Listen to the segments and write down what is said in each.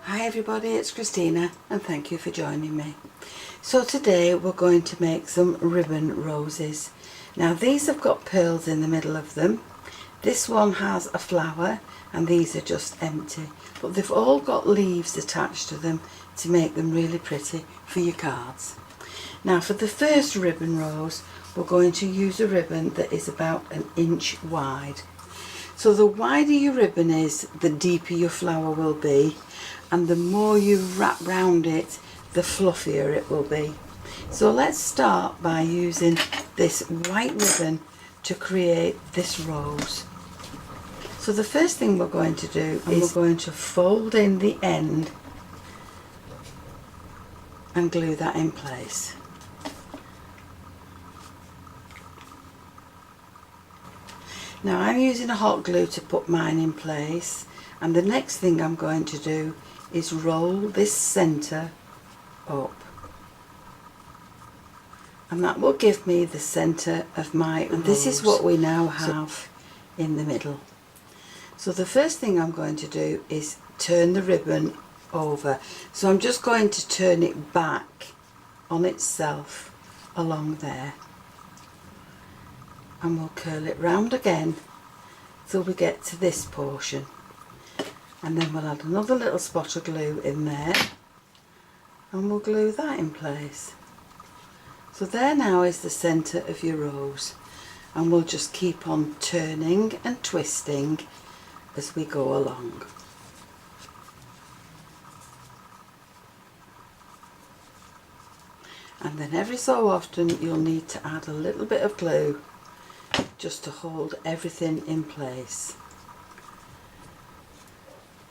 Hi everybody, it's Christina and thank you for joining me. So today we're going to make some ribbon roses. Now these have got pearls in the middle of them. This one has a flower and these are just empty. But they've all got leaves attached to them to make them really pretty for your cards. Now for the first ribbon rose, we're going to use a ribbon that is about 1 inch wide. So the wider your ribbon is, the deeper your flower will be, and the more you wrap round it, the fluffier it will be. So let's start by using this white ribbon to create this rose. So the first thing we're going to do is we're going to fold in the end and glue that in place. Now I'm using a hot glue to put mine in place, and the next thing I'm going to do is roll this centre up, and that will give me the centre of my rose. And this is what we now have in the middle. So the first thing I'm going to do is turn the ribbon over. So I'm just going to turn it back on itself along there, and we'll curl it round again till we get to this portion, and then we'll add another little spot of glue in there and we'll glue that in place. So there now is the centre of your rose, and we'll just keep on turning and twisting as we go along. And then every so often you'll need to add a little bit of glue just to hold everything in place.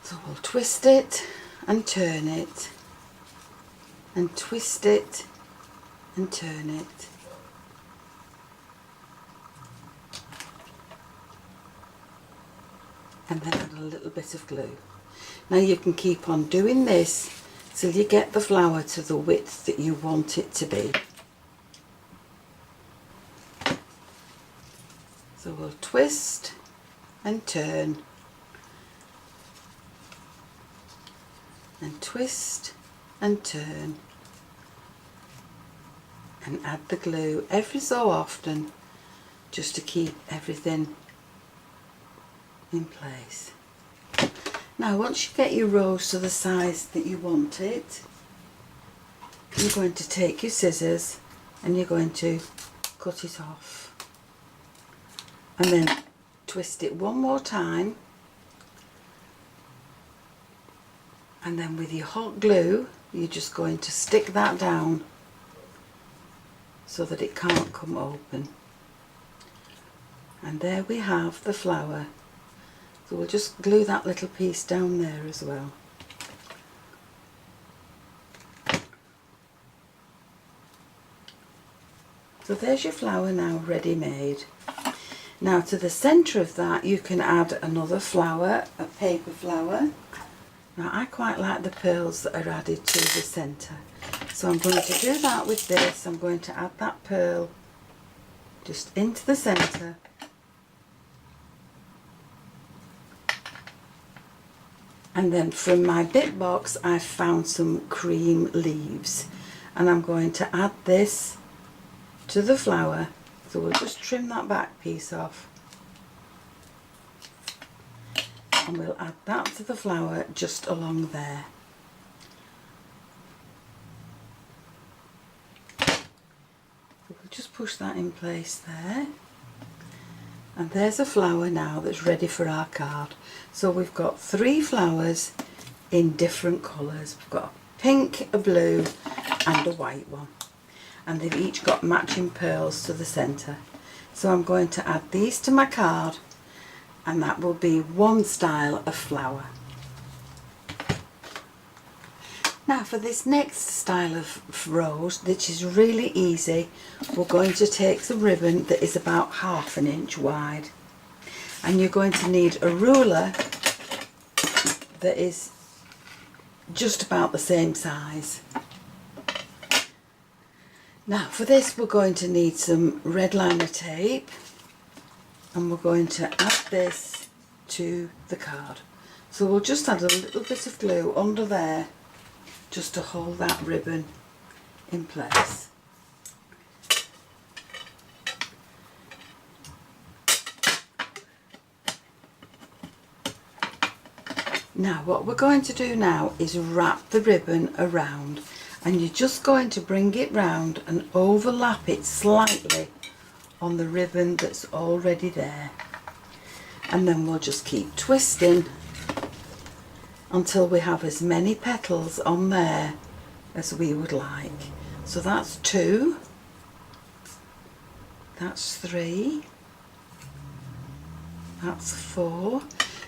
So we'll twist it and turn it and twist it and turn it. And then add a little bit of glue. Now you can keep on doing this till you get the flower to the width that you want it to be. So we'll twist and turn and twist and turn and add the glue every so often just to keep everything in place. Now once you get your rose to the size that you want it, you're going to take your scissors and you're going to cut it off, and then twist it one more time, and then with your hot glue you're just going to stick that down so that it can't come open. And there we have the flower. So we'll just glue that little piece down there as well. So there's your flower now ready made. Now to the centre of that you can add another flower, a paper flower. Now I quite like the pearls that are added to the centre. So I'm going to do that with this. I'm going to add that pearl just into the centre. And then from my bit box I've found some cream leaves, and I'm going to add this to the flower. So we'll just trim that back piece off and we'll add that to the flower just along there. So we'll just push that in place there, and there's a flower now that's ready for our card. So we've got 3 flowers in different colours. We've got a pink, a blue and a white one, and they've each got matching pearls to the centre. So I'm going to add these to my card, and that will be one style of flower. Now for this next style of rose, which is really easy, we're going to take some ribbon that is about 1/2 inch wide, and you're going to need a ruler that is just about the same size. Now for this we're going to need some red liner tape, and we're going to add this to the card. So we'll just add a little bit of glue under there just to hold that ribbon in place. Now what we're going to do now is wrap the ribbon around, and you're just going to bring it round and overlap it slightly on the ribbon that's already there, and then we'll just keep twisting until we have as many petals on there as we would like. So that's 2, that's 3, that's 4.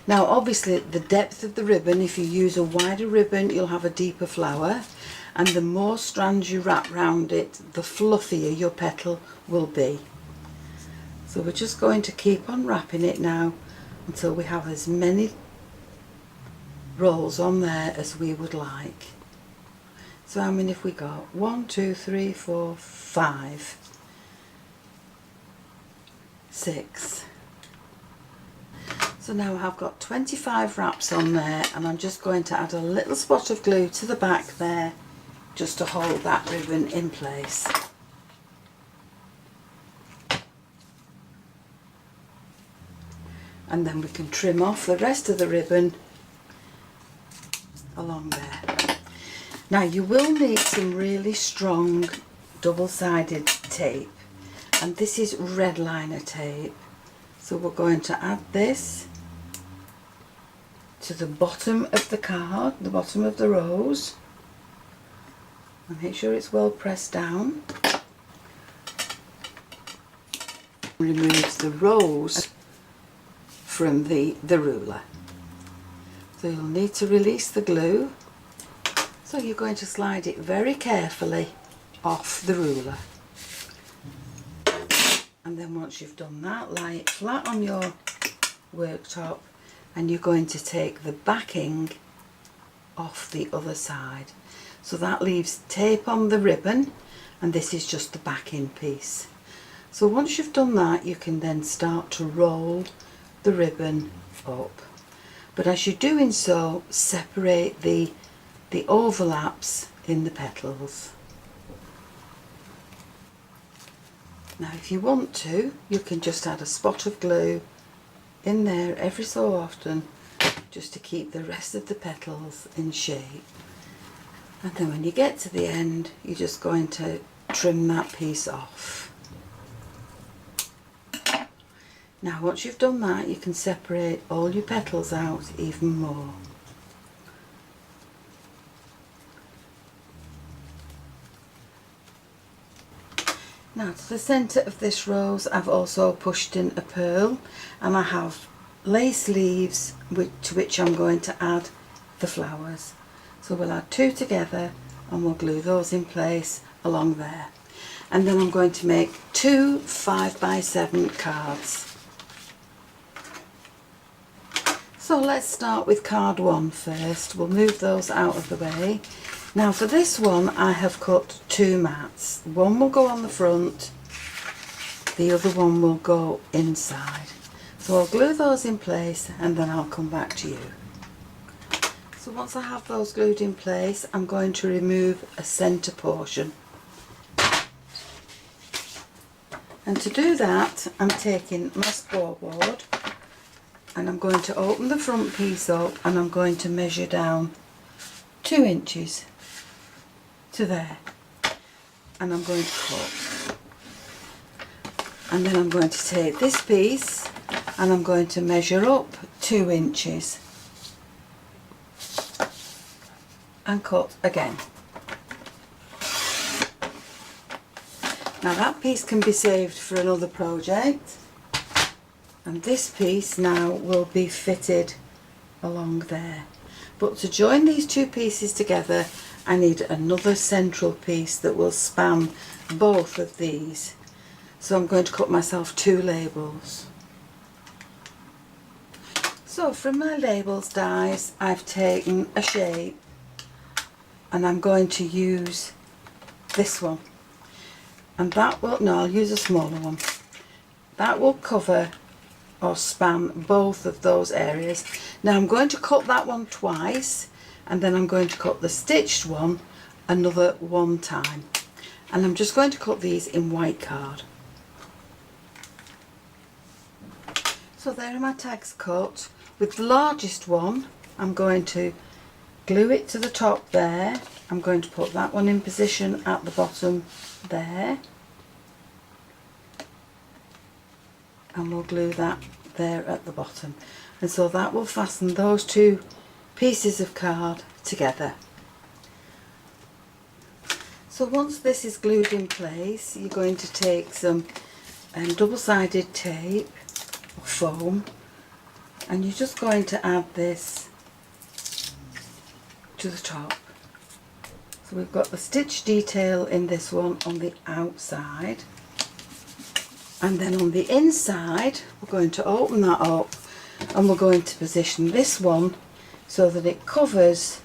Now obviously the depth of the ribbon, if you use a wider ribbon you'll have a deeper flower, and the more strands you wrap round it the fluffier your petal will be. So we're just going to keep on wrapping it now until we have as many rolls on there as we would like. So how many have we got? 1, 2, 3, 4, 5, 6. So now I've got 25 wraps on there, and I'm just going to add a little spot of glue to the back there just to hold that ribbon in place. And then we can trim off the rest of the ribbon along there. Now you will need some really strong double-sided tape, and this is red liner tape. So we're going to add this to the bottom of the card, the bottom of the rose, and make sure it's well pressed down. Remove the rose from the ruler. So you'll need to release the glue. So you're going to slide it very carefully off the ruler. And then once you've done that, lie it flat on your worktop, and you're going to take the backing off the other side. So that leaves tape on the ribbon, and this is just the backing piece. So once you've done that, you can then start to roll the ribbon up. But as you're doing so, separate the overlaps in the petals. Now if you want to, you can just add a spot of glue in there every so often just to keep the rest of the petals in shape. And then when you get to the end, you're just going to trim that piece off. Now once you've done that, you can separate all your petals out even more. Now to the centre of this rose I've also pushed in a pearl, and I have lace leaves to which I'm going to add the flowers. So we'll add 2 together and we'll glue those in place along there. And then I'm going to make 2 5x7 cards. So let's start with card 1 first. We'll move those out of the way. Now for this one I have cut 2 mats. One will go on the front, the other one will go inside. So I'll glue those in place and then I'll come back to you. So once I have those glued in place, I'm going to remove a centre portion. And to do that, I'm taking my scoreboard and I'm going to open the front piece up and I'm going to measure down 2 inches to there, and I'm going to cut. And then I'm going to take this piece and I'm going to measure up 2 inches and cut again. Now that piece can be saved for another project, and this piece now will be fitted along there. But to join these 2 pieces together, I need another central piece that will span both of these. So I'm going to cut myself 2 labels. So from my labels dies, I've taken a shape and I'm going to use this one. And that will, no, I'll use a smaller one. That will cover or span both of those areas. Now I'm going to cut that one twice, and then I'm going to cut the stitched one another one time, and I'm just going to cut these in white card. So there are my tags cut. With the largest one, I'm going to glue it to the top there. I'm going to put that one in position at the bottom there, and we'll glue that there at the bottom, and so that will fasten those two pieces of card together. So once this is glued in place, you're going to take some double-sided tape or foam, and you're just going to add this to the top. So we've got the stitch detail in this one on the outside, and then on the inside we're going to open that up, and we're going to position this one so that it covers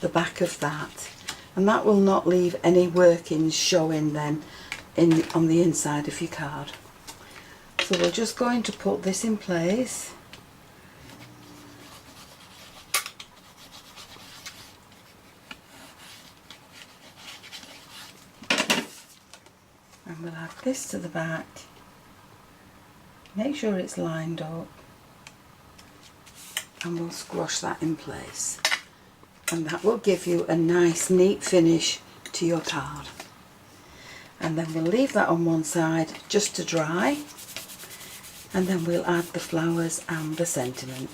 the back of that, and that will not leave any workings showing then on the inside of your card. So we're just going to put this in place. And we'll add this to the back. Make sure it's lined up, and we'll squash that in place, and that will give you a nice neat finish to your card. And then we'll leave that on one side just to dry, and then we'll add the flowers and the sentiment.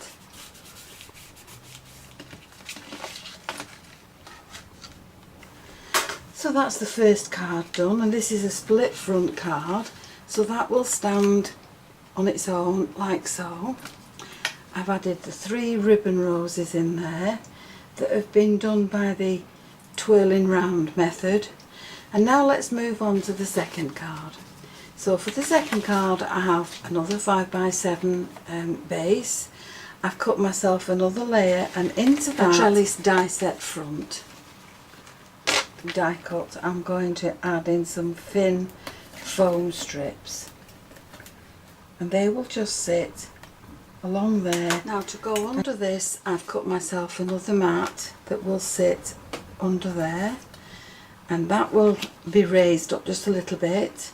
So that's the first card done, and this is a split front card, so that will stand on its own like so. I've added the 3 ribbon roses in there that have been done by the twirling round method. And now let's move on to the second card. So for the second card I have another 5x7 base. I've cut myself another layer, and into that trellis die set front die cut I'm going to add in some thin foam strips, and they will just sit along there. Now to go under this, I've cut myself another mat that will sit under there, and that will be raised up just a little bit,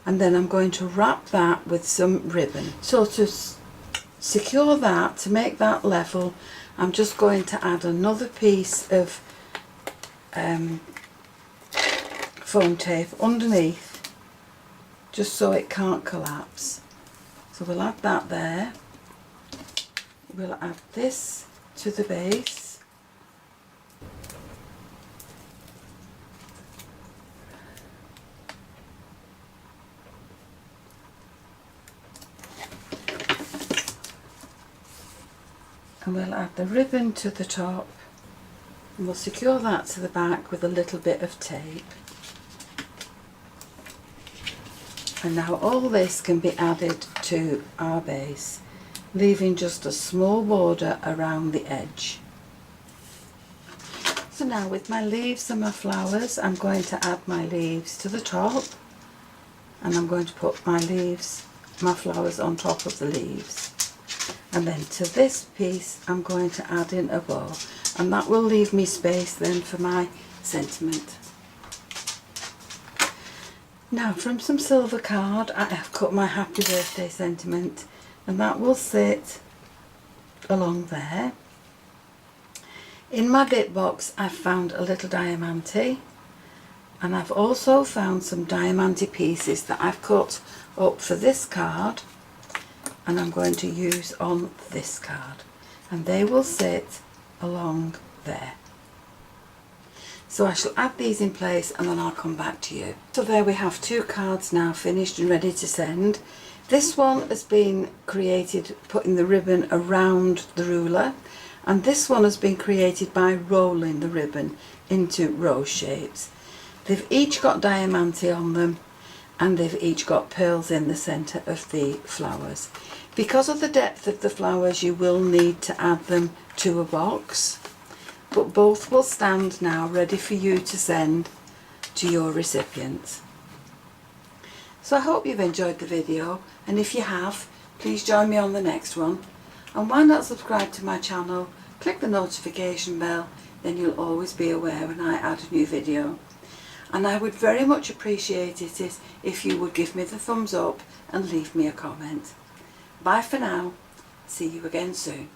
and then I'm going to wrap that with some ribbon. So to secure that, to make that level, I'm just going to add another piece of foam tape underneath, just so it can't collapse. So we'll add that there. We'll add this to the base, and we'll add the ribbon to the top, and we'll secure that to the back with a little bit of tape. And now all this can be added to our base, leaving just a small border around the edge. So now with my leaves and my flowers, I'm going to add my leaves to the top, and I'm going to put my flowers on top of the leaves. And then to this piece I'm going to add in a bow, and that will leave me space then for my sentiment. Now from some silver card I have cut my happy birthday sentiment, and that will sit along there. In my bit box I've found a little diamante, and I've also found some diamante pieces that I've cut up for this card, and I'm going to use on this card, and they will sit along there. So I shall add these in place, and then I'll come back to you. So there we have 2 cards now finished and ready to send. This one has been created putting the ribbon around the ruler, and this one has been created by rolling the ribbon into rose shapes. They've each got diamante on them, and they've each got pearls in the centre of the flowers. Because of the depth of the flowers, you will need to add them to a box, but both will stand now ready for you to send to your recipients. So I hope you've enjoyed the video, and if you have, please join me on the next one. And why not subscribe to my channel, click the notification bell, then you'll always be aware when I add a new video. And I would very much appreciate it if you would give me the thumbs up and leave me a comment. Bye for now. See you again soon.